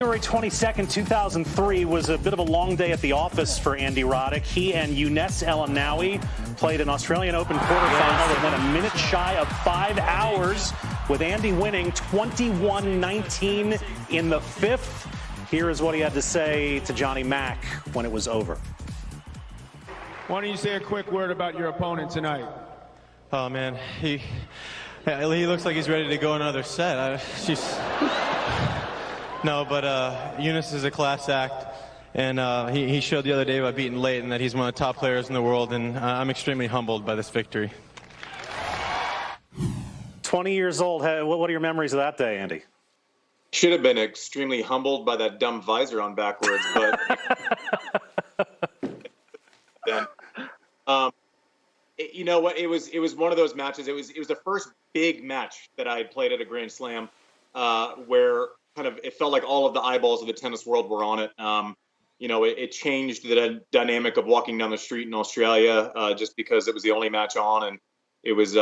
January 22nd, 2003 was a bit of a long day at the office for Andy Roddick. He and Younes El Amnaoui played an Australian Open quarterfinal that went a minute shy of 5 hours, with Andy winning 21-19 in the fifth. Here is what he had to say to Johnny Mack when it was over. Why don't you say a quick word about your opponent tonight? Oh, man, he looks like he's ready to go another set. No, but Younes is a class act, and he showed the other day by beating Leighton that he's one of the top players in the world, and I'm extremely humbled by this victory. 20 years old. What are your memories of that day, Andy? Should have been extremely humbled by that dumb visor on backwards, but then, you know what? It was one of those matches. It was the first big match that I had played at a Grand Slam, where kind of it felt like all of the eyeballs of the tennis world were on it. You know, it changed the dynamic of walking down the street in Australia, just because it was the only match on, and it was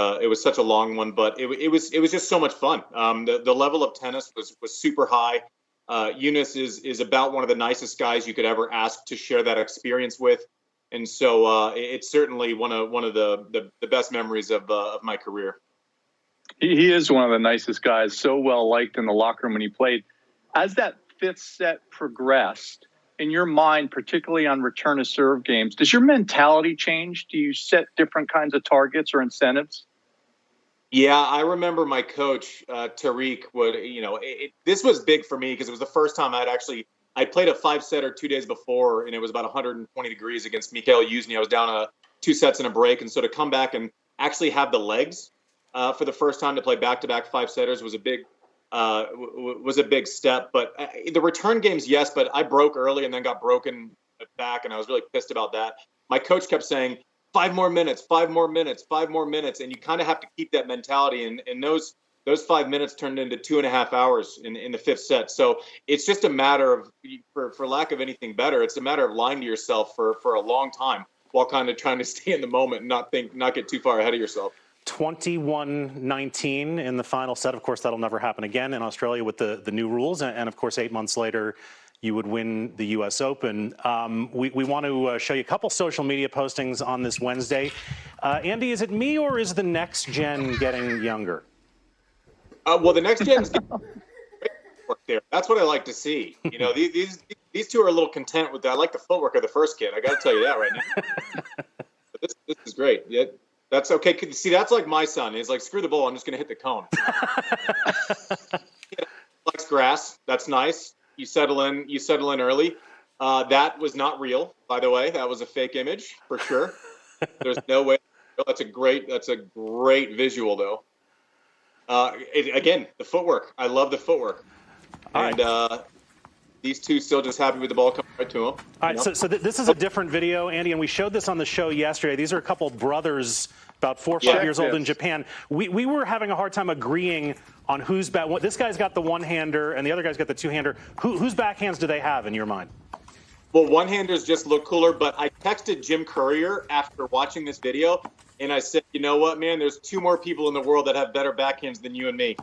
such a long one, but it was just so much fun. The level of tennis was super high. Younes is about one of the nicest guys you could ever ask to share that experience with, and so it's certainly one of the best memories of my career. He is one of the nicest guys, so well liked in the locker room when he played. As that fifth set progressed, in your mind, particularly on return of serve games, does your mentality change? Do you set different kinds of targets or incentives? Yeah, I remember my coach, Tariq, this was big for me because it was the first time I played a 5-setter 2 days before, and it was about 120 degrees against Mikhail Yuzny. I was down 2 sets in a break, and so to come back and actually have the legs for the first time to play back-to-back 5-setters was a big step. But the return games, yes, but I broke early and then got broken back, and I was really pissed about that. My coach kept saying, 5 more minutes, 5 more minutes, 5 more minutes, and you kind of have to keep that mentality. And those 5 minutes turned into 2.5 hours in the fifth set. So it's just a matter of, for lack of anything better, it's a matter of lying to yourself for a long time while kind of trying to stay in the moment and not get too far ahead of yourself. 21-19 in the final set. Of course, that'll never happen again in Australia with the new rules. And of course, 8 months later, you would win the U.S. Open. We want to show you a couple social media postings on this Wednesday. Andy, is it me or is the next gen getting younger? Well, the next gen's getting work there. That's what I like to see. You know, these two are a little content with that. I like the footwork of the first kid. I got to tell you that right now. This is great. Yeah. That's okay. See, that's like my son. He's like, screw the ball. I'm just going to hit the cone. Likes grass. That's nice. You settle in early. That was not real, by the way. That was a fake image for sure. There's no way. That's a great visual, though. Again, the footwork. I love the footwork. And these two still just happy with the ball coming right to them. All right, so this is a different video, Andy, and we showed this on the show yesterday. These are a couple of brothers about 4 or 5 years old in Japan. We were having a hard time agreeing on who's back. This guy's got the one-hander, and the other guy's got the two-hander. Whose backhands do they have in your mind? Well, one-handers just look cooler, but I texted Jim Courier after watching this video, and I said, you know what, man, there's 2 more people in the world that have better backhands than you and me.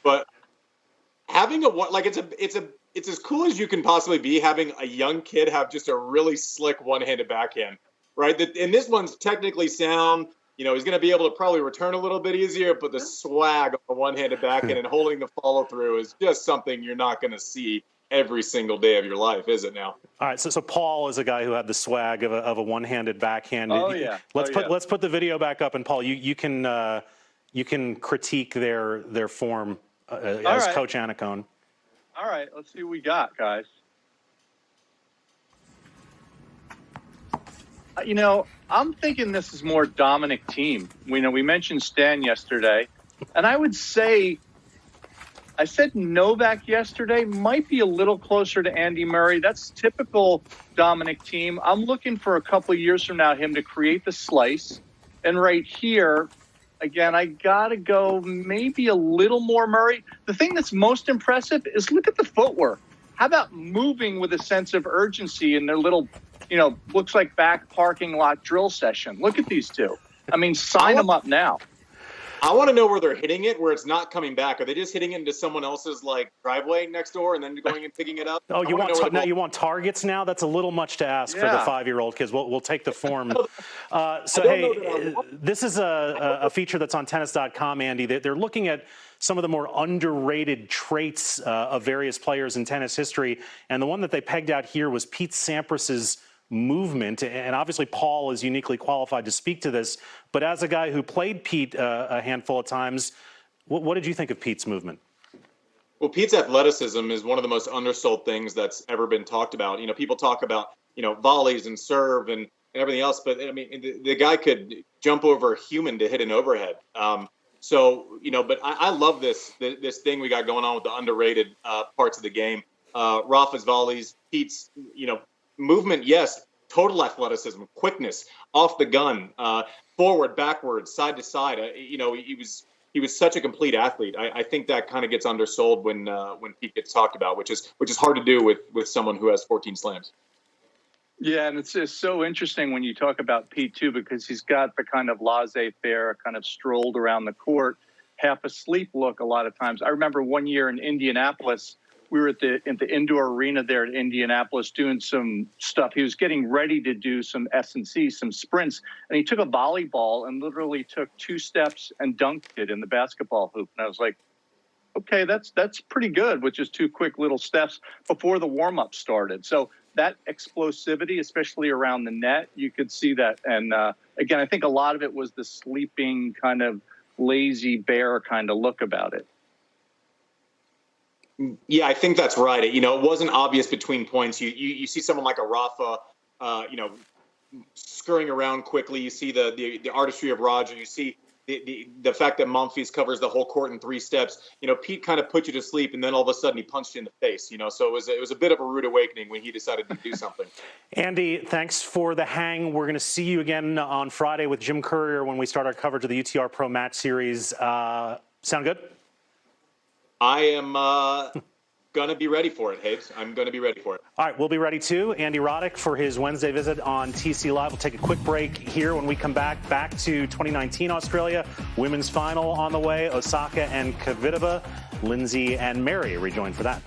But having it's as cool as you can possibly be, having a young kid have just a really slick one-handed backhand, right? And this one's technically sound. You know, he's going to be able to probably return a little bit easier, but the swag of a one-handed backhand and holding the follow-through is just something you're not going to see every single day of your life, is it now? All right, so Paul is a guy who had the swag of a one-handed backhand. Oh, yeah. Let's put the video back up, and Paul, you can critique their form as Coach Anacone. All right, let's see what we got, guys. You know, I'm thinking this is more Dominic team. We mentioned Stan yesterday, and I would say, I said Novak yesterday, might be a little closer to Andy Murray. That's typical Dominic team. I'm looking for a couple of years from now him to create the slice. And right here, again, I got to go maybe a little more Murray. The thing that's most impressive is look at the footwork. How about moving with a sense of urgency in their little, looks like back parking lot drill session? Look at these two. I mean, sign them up now. I want to know where they're hitting it, where it's not coming back. Are they just hitting it into someone else's like driveway next door and then going and picking it up? Oh, you want targets now? That's a little much to ask for the 5-year-old because we'll take the form. This is a feature that's on tennis.com, Andy. They're looking at some of the more underrated traits of various players in tennis history, and the one that they pegged out here was Pete Sampras's movement, and obviously Paul is uniquely qualified to speak to this, but as a guy who played Pete a handful of times, what did you think of Pete's movement? Well, Pete's athleticism is one of the most undersold things that's ever been talked about. You know, people talk about, volleys and serve and everything else, but I mean, the guy could jump over a human to hit an overhead. But I love this thing we got going on with the underrated parts of the game. Rafa's volleys, Pete's, movement, yes. Total athleticism, quickness, off the gun, forward, backwards, side to side. He was such a complete athlete. I think that kind of gets undersold when Pete gets talked about, which is hard to do with someone who has 14 slams. Yeah, and it's just so interesting when you talk about Pete too, because he's got the kind of laissez-faire, kind of strolled around the court, half asleep look a lot of times. I remember one year in Indianapolis. We were at the indoor arena there at Indianapolis doing some stuff. He was getting ready to do some S&C, some sprints, and he took a volleyball and literally took 2 steps and dunked it in the basketball hoop. And I was like, okay, that's pretty good with just 2 quick little steps before the warm-up started. So that explosivity, especially around the net, you could see that. And again, I think a lot of it was the sleeping kind of lazy bear kind of look about it. Yeah, I think that's right. It wasn't obvious between points. You see someone like a Rafa, scurrying around quickly. You see the artistry of Roger. You see the fact that Monfils covers the whole court in 3 steps. Pete kind of put you to sleep, and then all of a sudden he punched you in the face. So it was a bit of a rude awakening when he decided to do something. Andy, thanks for the hang. We're going to see you again on Friday with Jim Courier when we start our coverage of the UTR Pro Match Series. Sound good? I am going to be ready for it, Hayes. I'm going to be ready for it. All right, we'll be ready too. Andy Roddick for his Wednesday visit on TC Live. We'll take a quick break here. When we come back to 2019 Australia. Women's final on the way. Osaka and Kvitova. Lindsay and Mary rejoin for that.